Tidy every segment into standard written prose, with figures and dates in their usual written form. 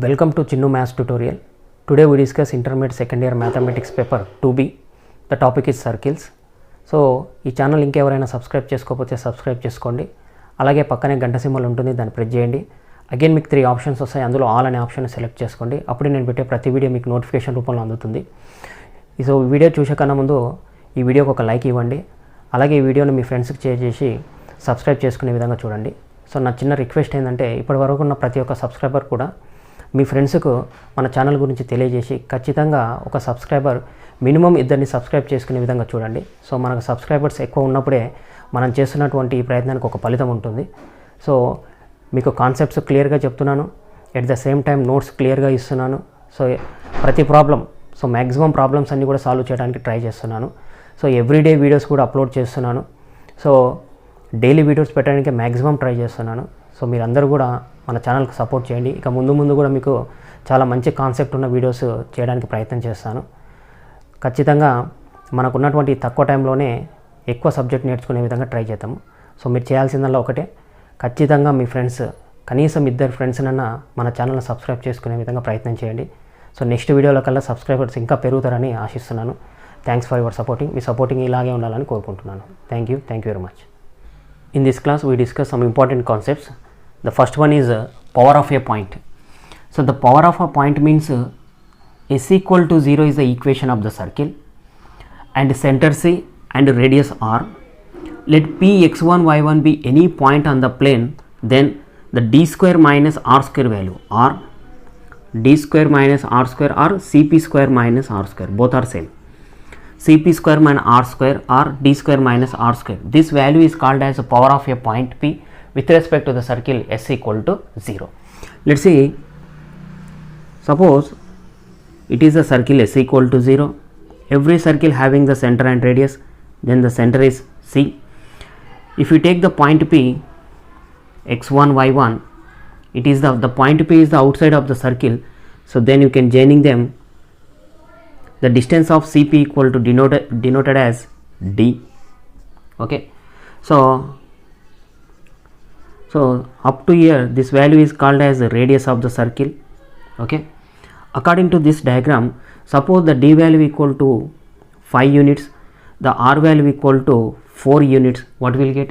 Welcome to Chinnu Maths tutorial. Today we discuss intermediate second year mathematics paper 2B. The topic is circles. So ఈ channel ఇంకెవరైనా subscribe చేసుకోకపోతే subscribe చేసుకోండి. అలాగే పక్కనే గంట symbol ఉంటుంది, దాన్ని ప్రెస్ చేయండి. అగైన్ మీకు 3 ఆప్షన్స్ వస్తాయి, అందులో ఆల్ అనే ఆప్షన్ సెలెక్ట్ చేసుకోండి. అప్పుడు నేను పెట్టే ప్రతి వీడియో మీకు నోటిఫికేషన్ రూపంలో అందుతుంది. సో వీడియో చూసే కన్నా ముందు ఈ వీడియోకి ఒక లైక్ ఇవ్వండి. అలాగే ఈ వీడియోని మీ ఫ్రెండ్స్కి షేర్ చేసి సబ్స్క్రైబ్ చేసుకునే విధంగా చూడండి. సో నా చిన్న రిక్వెస్ట్ ఏంటంటే ఇప్పటివరకు ఉన్న ప్రతి ఒక్క సబ్స్క్రైబర్ కూడా మీ ఫ్రెండ్స్కు మన ఛానల్ గురించి తెలియజేసి ఖచ్చితంగా ఒక సబ్స్క్రైబర్ మినిమం 2ని సబ్స్క్రైబ్ చేసుకునే విధంగా చూడండి. సో మనకు సబ్స్క్రైబర్స్ ఎక్కువ ఉన్నప్పుడే మనం చేస్తున్నటువంటి ఈ ప్రయత్నానికి ఒక ఫలితం ఉంటుంది. సో మీకు కాన్సెప్ట్స్ క్లియర్గా చెప్తున్నాను, at the same time notes క్లియర్గా ఇస్తున్నాను. సో ప్రతి ప్రాబ్లం, సో మ్యాక్సిమం ప్రాబ్లమ్స్ అన్నీ కూడా సాల్వ్ చేయడానికి ట్రై చేస్తున్నాను. సో ఎవ్రీడే వీడియోస్ కూడా అప్లోడ్ చేస్తున్నాను. సో డైలీ వీడియోస్ పెట్టడానికి మ్యాక్సిమం ట్రై చేస్తున్నాను. సో మీరందరూ కూడా మన ఛానల్కి సపోర్ట్ చేయండి. ఇక ముందు కూడా మీకు చాలా మంచి కాన్సెప్ట్ ఉన్న వీడియోస్ చేయడానికి ప్రయత్నం చేస్తాను. ఖచ్చితంగా మనకున్నటువంటి తక్కువ టైంలోనే ఎక్కువ సబ్జెక్ట్ నేర్చుకునే విధంగా ట్రై చేద్దాము. సో మీరు చేయాల్సిందల్లా ఒకటే, ఖచ్చితంగా మీ ఫ్రెండ్స్, కనీసం 2 ఫ్రెండ్స్నన్నా మన ఛానల్ని సబ్స్క్రైబ్ చేసుకునే విధంగా ప్రయత్నం చేయండి. సో నెక్స్ట్ వీడియోలో కల్లా సబ్స్క్రైబర్స్ ఇంకా పెరుగుతారని ఆశిస్తున్నాను. Thanks for your supporting. Me supporting ఇలాగే ఉండాలని కోరుకుంటున్నాను. Thank you very much. In this class we discuss some important concepts. The first one is power of a point. So the power of a point means s equal to 0 is the equation of the circle and center C and radius r. Let p x1 y1 be any point on the plane, then the d square minus r square value r, d square minus r square or cp square minus r square, both are same. Cp square minus r square or d square minus r square. This value is called as the power of a point P with respect to the circle s equal to 0. Let's see, suppose it is a circle s equal to 0. Every circle having the center and radius, then the center is C. If you take the point P, x1, y1, it is the point P is the outside of the circle. So then you can joining them. The distance of CP equal to denoted as D. Okay, so up to here this value is called as the radius of the circle. Okay, according to this diagram, suppose the D value equal to 5 units, the R value equal to 4 units. What will get?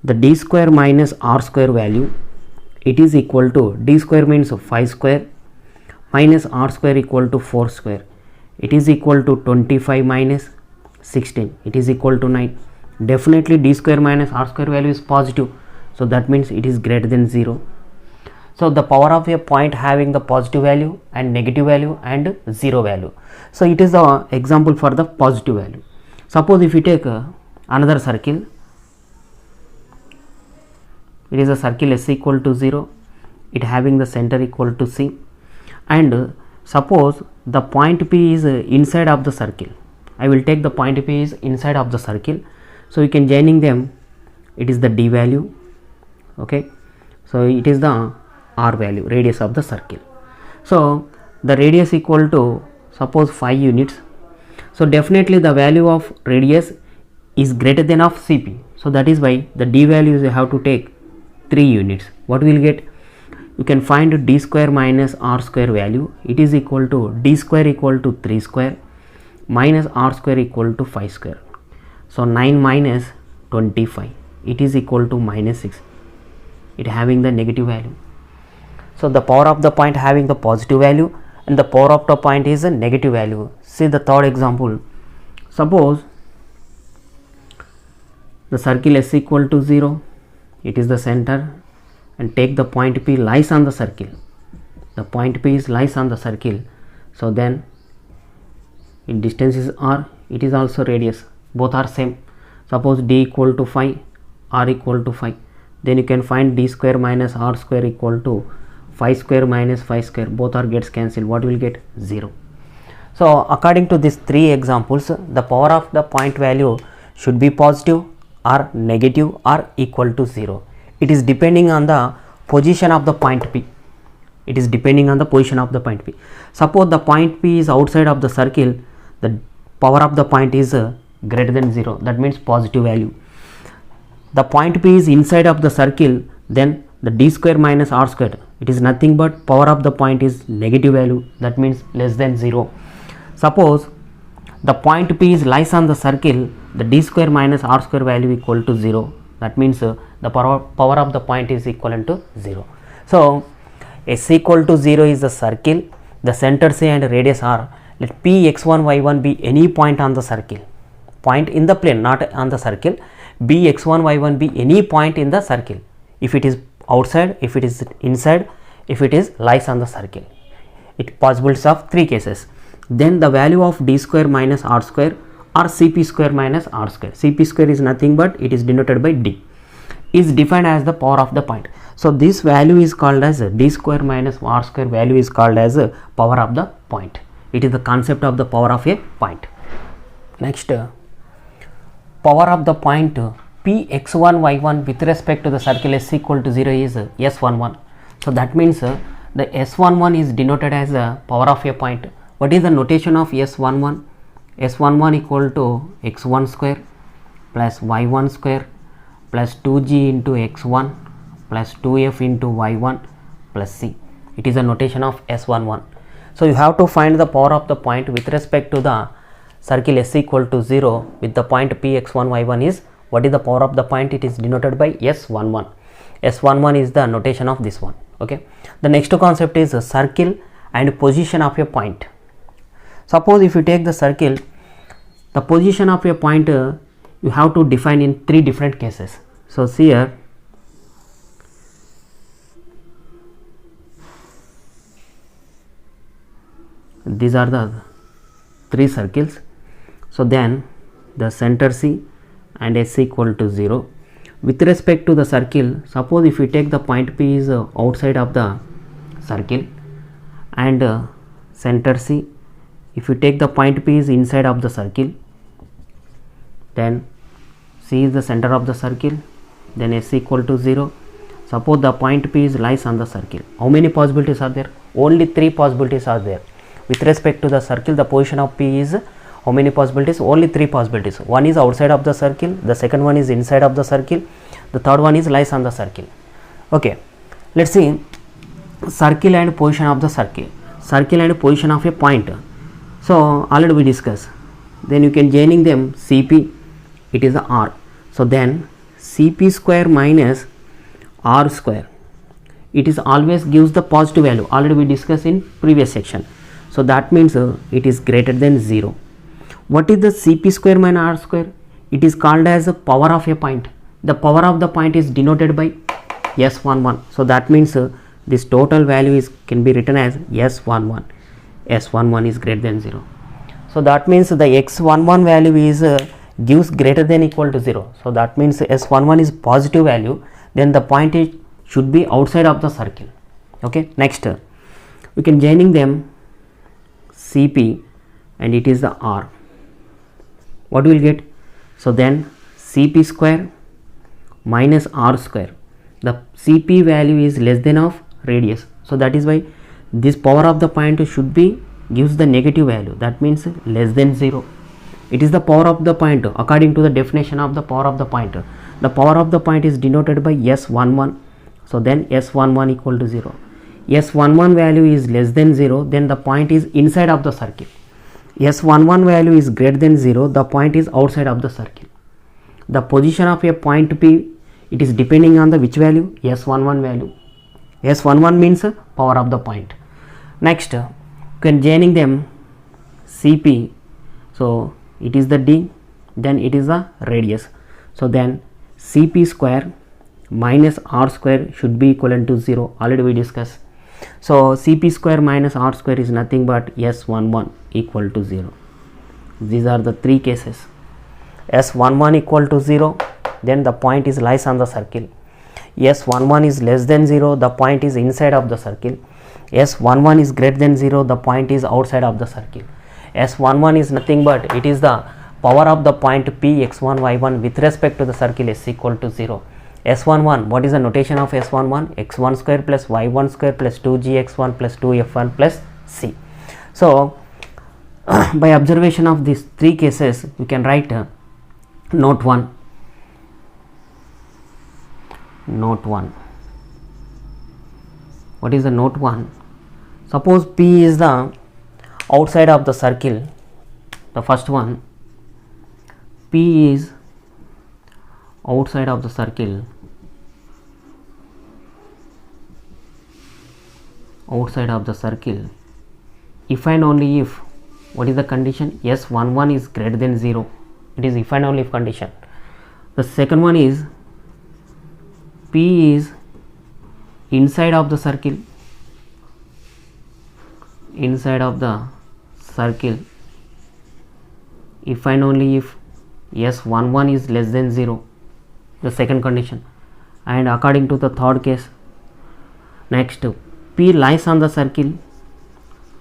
The D square minus R square value, it is equal to, D square means 5 square minus R square equal to 4 square. It is equal to 25 minus 16, it is equal to 9. Definitely d square minus r square value is positive, so that means it is greater than 0. So the power of a point having the positive value and negative value and 0 value. So it is the example for the positive value. Suppose if you take another circle, it is a circle s equal to 0, it having the center equal to C, and suppose the point P is inside of the circle. I will take the point P is inside of the circle. So you can joining them, it is the D value. Okay, so it is the R value, radius of the circle. So the radius equal to suppose 5 units. So definitely the value of radius is greater than of CP. So that is why the D values you have to take 3 units. What will get? You can find d square minus r square value, it is equal to d square equal to 3 square minus r square equal to 5 square. So 9 minus 25, it is equal to minus 6, it having the negative value. So the power of the point having the positive value and the power of the point is a negative value. See the third example. Suppose the circle s equal to 0, it is the center, and take the point P lies on the circle. The point P is lies on the circle. So then in distance is r, it is also radius, both are same. Suppose d equal to 5, r equal to 5, then you can find d square minus r square equal to 5 square minus 5 square, both are gets cancelled. What will get? 0. So according to these 3 examples, the power of the point value should be positive or negative or equal to 0. It is depending on the position of the point P. It is depending on the position of the point P. Suppose the point P is outside of the circle, the power of the point is greater than 0. That means positive value. The point P is inside of the circle, then the d square minus r square, it is nothing but power of the point is negative value, that means less than 0. Suppose the point P is lies on the circle, the d square minus r square value equal to 0, that means the power of the point is equivalent to 0. So S equal to 0 is the circle, the center C and radius r. Let P x1 y1 be any point on the circle, point in the plane, not on the circle. B x1 y1 be any point in the circle, if it is outside, if it is inside, if it is lies on the circle. It possibles of 3 cases. Then the value of d square minus r square or cp square minus r square, cp square is nothing but it is denoted by d, is defined as the power of the point. So this value is called as d square minus r square value is called as power of the point. It is the concept of the power of a point. Next, power of the point P x1 y1 with respect to the circle S equal to 0 is S11. So that means the S11 is denoted as the power of a point. What is the notation of S11? S11 equal to x1 square plus y1 square plus 2g into x1 plus 2f into y1 plus c. It is a notation of S11. So you have to find the power of the point with respect to the circle S equal to 0 with the point P x1 y1 is, what is the power of the point? It is denoted by S11. S11 is the notation of this one. Okay. The next concept is circle and position of a point. Suppose if you take the circle, the position of a point you have to define in 3 different cases. So here these are the 3 circles. So then the center C and S equal to 0. With respect to the circle, suppose if we take the point P is outside of the circle and center C, if you take the point P is inside of the circle, then C is the center of the circle, then S equal to 0. Suppose the point P is lies on the circle. How many possibilities are there? Only 3 possibilities are there. With respect to the circle, the position of P is how many possibilities? Only 3 possibilities. One is outside of the circle, the second one is inside of the circle, the third one is lies on the circle. Okay, let's see circle and position of the circle, circle and position of a point. So already we discussed. Then you can joining them Cp, it is the r. So then Cp square minus r square, it is always gives the positive value. Already we discussed in previous section. So that means it is greater than 0. What is the Cp square minus r square? It is called as a power of a point. The power of the point is denoted by S11. So that means this total value is can be written as S11. S11 is greater than 0. So that means the x11 value is gives greater than equal to 0. So that means S11 is positive value. Then the point is should be outside of the circle. Okay. Next, we can joining them Cp and it is the r. What we will get? So then Cp square minus r square. The Cp value is less than of radius. So that is why this power of the point should be gives the negative value. That means less than 0. It is the power of the point according to the definition of the power of the point. The power of the point is denoted by S11. So then S11 equal to 0. S11 value is less than 0, then the point is inside of the circle. S11 value is greater than 0, the point is outside of the circle. The position of a point P, it is depending on the which value? S11 value. S11 means power of the point. Next, you can joining them Cp. So it is the d, then it is the radius. So then Cp square minus r square should be equivalent to 0. Already we discussed. So Cp square minus r square is nothing but S11 equal to 0. These are the 3 cases. S11 equal to 0, then the point is lies on the circle. S11 is less than 0, the point is inside of the circle. S11 is greater than 0, the point is outside of the circle. S11 is nothing but it is the power of the point P x1 y1 with respect to the circle S equal to 0. S11, what is the notation of S11? x1 square plus y1 square plus 2gx1 plus 2f1 plus c. So by observation of these 3 cases, we can write note 1. Note 1. What is the note 1? Suppose P is the outside of the circle. The first one, P is outside of the circle. Outside of the circle. If and only if, what is the condition? S11 is greater than 0. It is if and only if condition. The second one is P is inside of the circle. Inside of the circle. If and only if S11 is less than 0. The second condition. And according to the third case, next, P lies on the circle.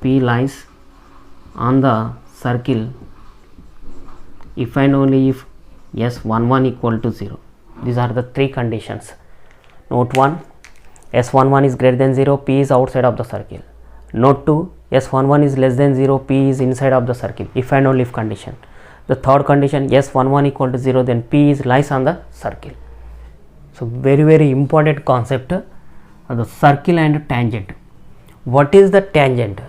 P lies on the circle if and only if S11 equal to 0. These are the three conditions. Note 1, S11 is greater than 0, P is outside of the circle. Note 2, S11 is less than 0, P is inside of the circle, if and only if condition. The third condition, S11 equal to 0, then P is lies on the circle. So very important concept, the circle and tangent. What is the tangent?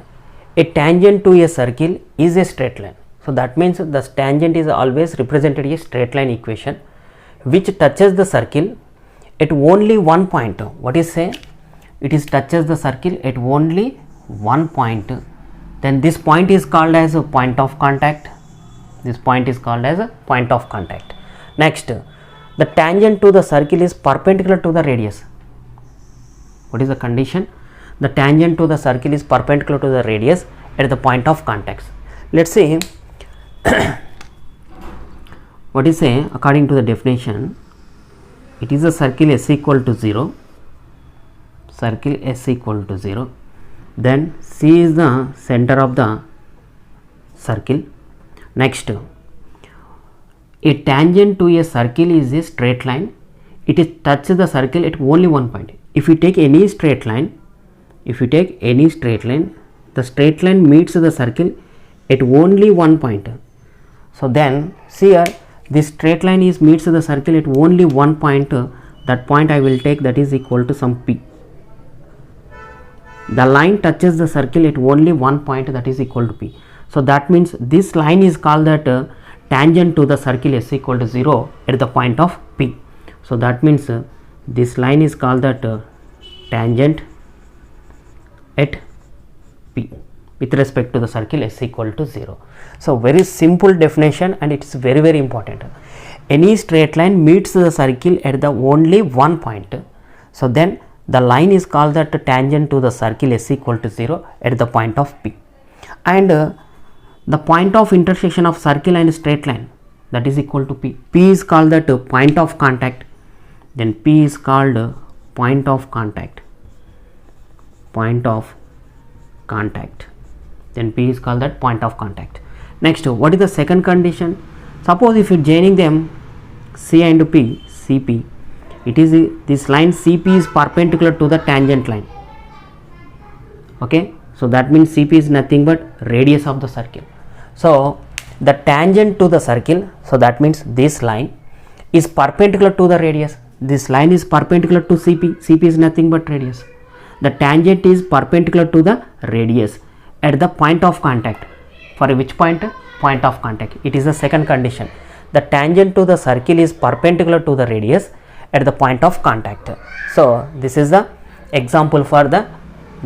A tangent to a circle is a straight line. So that means the tangent is always represented a straight line equation which touches the circle at only one point. What is say? It is touches the circle at only one point. Then this point is called as a point of contact. This point is called as a point of contact. Next, the tangent to the circle is perpendicular to the radius. What is the condition? The tangent to the circle is perpendicular to the radius at the point of contact. Let's see what is say according to the definition. It is a circle S equal to 0. Circle S equal to 0. Then C is the center of the circle. Next, a tangent to a circle is a straight line. It is touches the circle at only one point. If you take any straight line, the straight line meets the circle at only one point. So then see here, this straight line is meets the circle at only one point. That point I will take, that is equal to some P. The line touches the circle at only one point, that is equal to P. So that means this line is called that tangent to the circle S equal to 0 at the point of P. So that means this line is called that tangent at P with respect to the circle S equal to 0. So very simple definition, and it is very important. Any straight line meets the circle at the only one point. So then the line is called that tangent to the circle S equal to 0 at the point of P. And the point of intersection of circle and straight line, that is equal to P. P is called that point of contact. Then P is called point of contact. Point of contact. Then P is called that point of contact. Next, what is the second condition? Suppose if you joining them C and P, CP, it is this line CP is perpendicular to the tangent line. Okay, so that means CP is nothing but radius of the circle. So the tangent to the circle, so that means this line is perpendicular to the radius. This line is perpendicular to CP. CP is nothing but radius. The tangent is perpendicular to the radius at the point of contact. For which point? Point of contact. It is the second condition. The tangent to the circle is perpendicular to the radius at the point of contact. So this is the example for the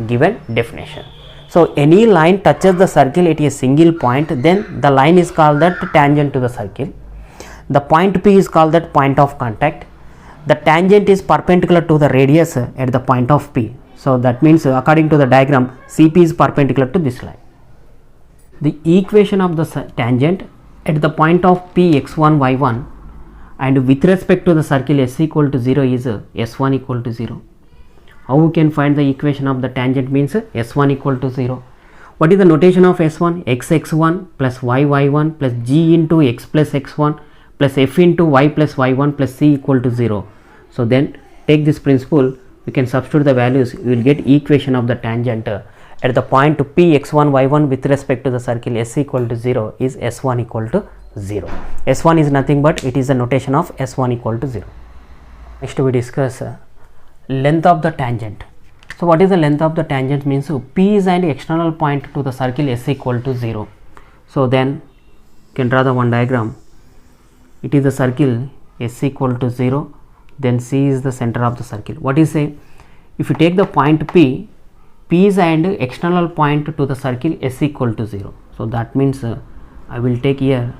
given definition. So any line touches the circle at a single point, then the line is called that tangent to the circle. The point P is called that point of contact. The tangent is perpendicular to the radius at the point of P. So that means according to the diagram, CP is perpendicular to this line. The equation of the tangent at the point of P x1 y1 and with respect to the circle S equal to 0 is S1 equal to 0. How we can find the equation of the tangent means S1 equal to 0. What is the notation of S1? X1 plus y1 plus g into x plus x1 plus f into y plus y1 plus c equal to 0. So then take this principle, we can substitute the values, you will get equation of the tangent at the point P x1 y1 with respect to the circle S equal to 0 is S1 equal to 0. S1 is nothing but it is the notation of S1 equal to 0. Next we discuss length of the tangent. So what is the length of the tangent means P is an external point to the circle S equal to 0. So then you can draw the one diagram. It is the circle S equal to 0, then C is the center of the circle. What is say? If you take the point P, P is an external point to the circle S equal to 0. So that means I will take here,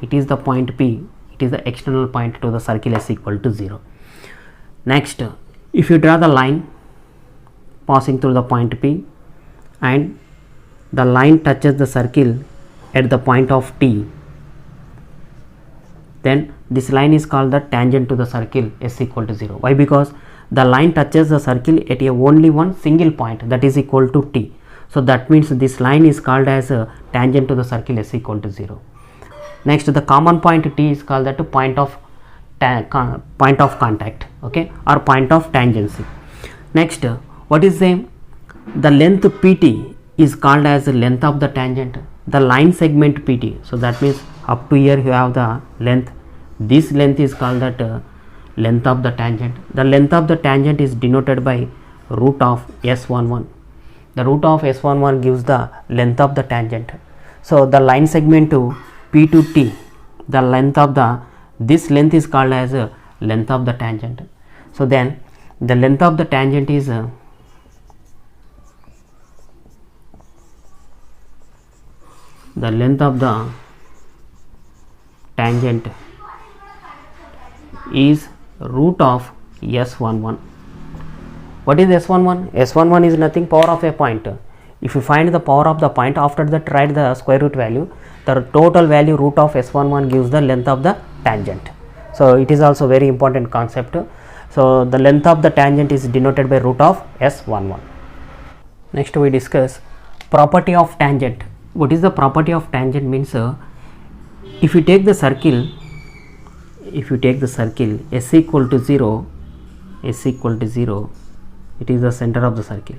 it is the point P, it is the external point to the circle S equal to 0. Next, if you draw the line passing through the point P and the line touches the circle at the point of T, then this line is called the tangent to the circle S equal to 0. Why? Because the line touches the circle at a only one single point, that is equal to T. So that means this line is called as a tangent to the circle S equal to 0. Next, the common point T is called that point of contact, okay, or point of tangency. Next, what is the length PT is called as the length of the tangent, the line segment PT. So that means up to here you have the length. This length is called that length of the tangent. The length of the tangent is denoted by root of S11. The root of S11 gives the length of the tangent. So the line segment to P to T, the length of this length is called as length of the tangent. So then the length of the tangent is the length of the tangent is root of S11. What is S11? S11 is nothing, power of a point. If you find the power of the point, after that write the square root value, the total value root of S11 gives the length of the tangent. So it is also very important concept. So the length of the tangent is denoted by root of S11. Next we discuss property of tangent. What is the property of tangent means if you take the circle S equal to 0, it is the center of the circle.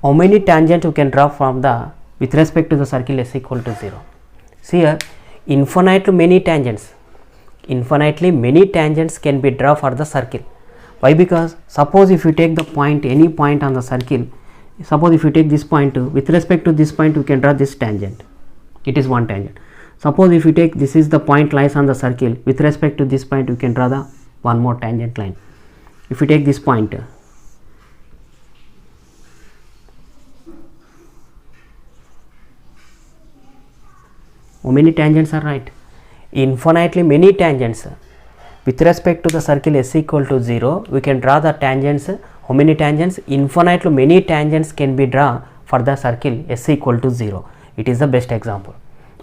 How many tangents you can draw from with respect to the circle S equal to 0? See here, infinitely many tangents can be drawn for the circle. Why? Because suppose if you take the point, any point on the circle, suppose if you take this point, with respect to this point you can draw this tangent, it is one tangent. Suppose if you take, this is the point lies on the circle, with respect to this point you can draw the one more tangent line. If you take this point, how many tangents are right? Infinitely many tangents. With respect to the circle S equal to 0, we can draw the tangents. How many tangents? Infinitely many tangents can be drawn for the circle S equal to 0. It is the best example.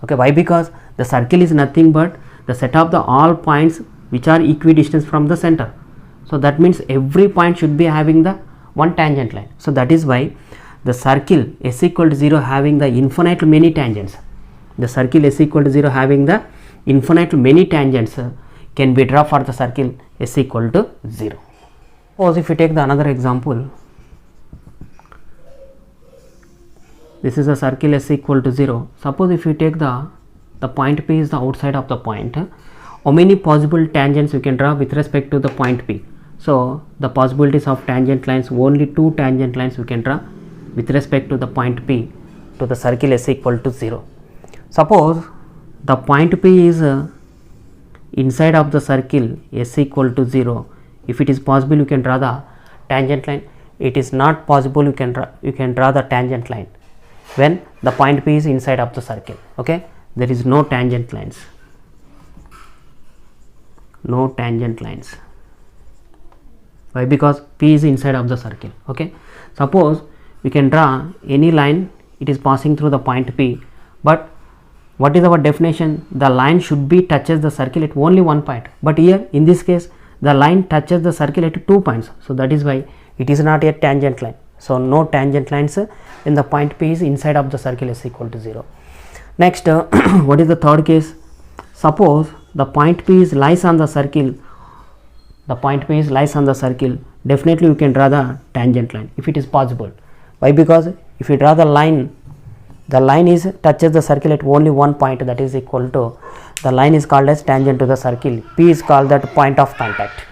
Okay, why? Because the circle is nothing but the set of the all points which are equidistant from the center. So that means every point should be having the one tangent line. So that is why the circle S equal to 0 having the infinitely many tangents. The circle S equal to 0 having the infinitely many tangents can be drawn for the circle S equal to 0. Suppose if you take the another example, this is a circle S equal to 0. Suppose if you take the point P is the outside of the point, how many possible tangents you can draw with respect to the point P? So the possibilities of tangent lines, only two tangent lines you can draw with respect to the point P to the circle S equal to 0. Suppose the point P is inside of the circle S equal to 0. If it is possible, you can draw the tangent line. It is not possible, you can draw the tangent line when the point P is inside of the circle. Okay, there is no tangent lines. No tangent lines. Why? Because P is inside of the circle. Okay, suppose we can draw any line, it is passing through the point P, but what is our definition? The line should be touches the circle at only one point, but here in this case the line touches the circle at 2 points. So that is why it is not a tangent line. So no tangent lines when the point P is inside of the circle S equal to 0. Next, what is the third case? Suppose the point P is lies on the circle. The point P is lies on the circle. Definitely you can draw the tangent line if it is possible. Why? Because if you draw the line is touches the circle at only one point, that is equal to, the line is called as tangent to the circle. P is called that point of contact.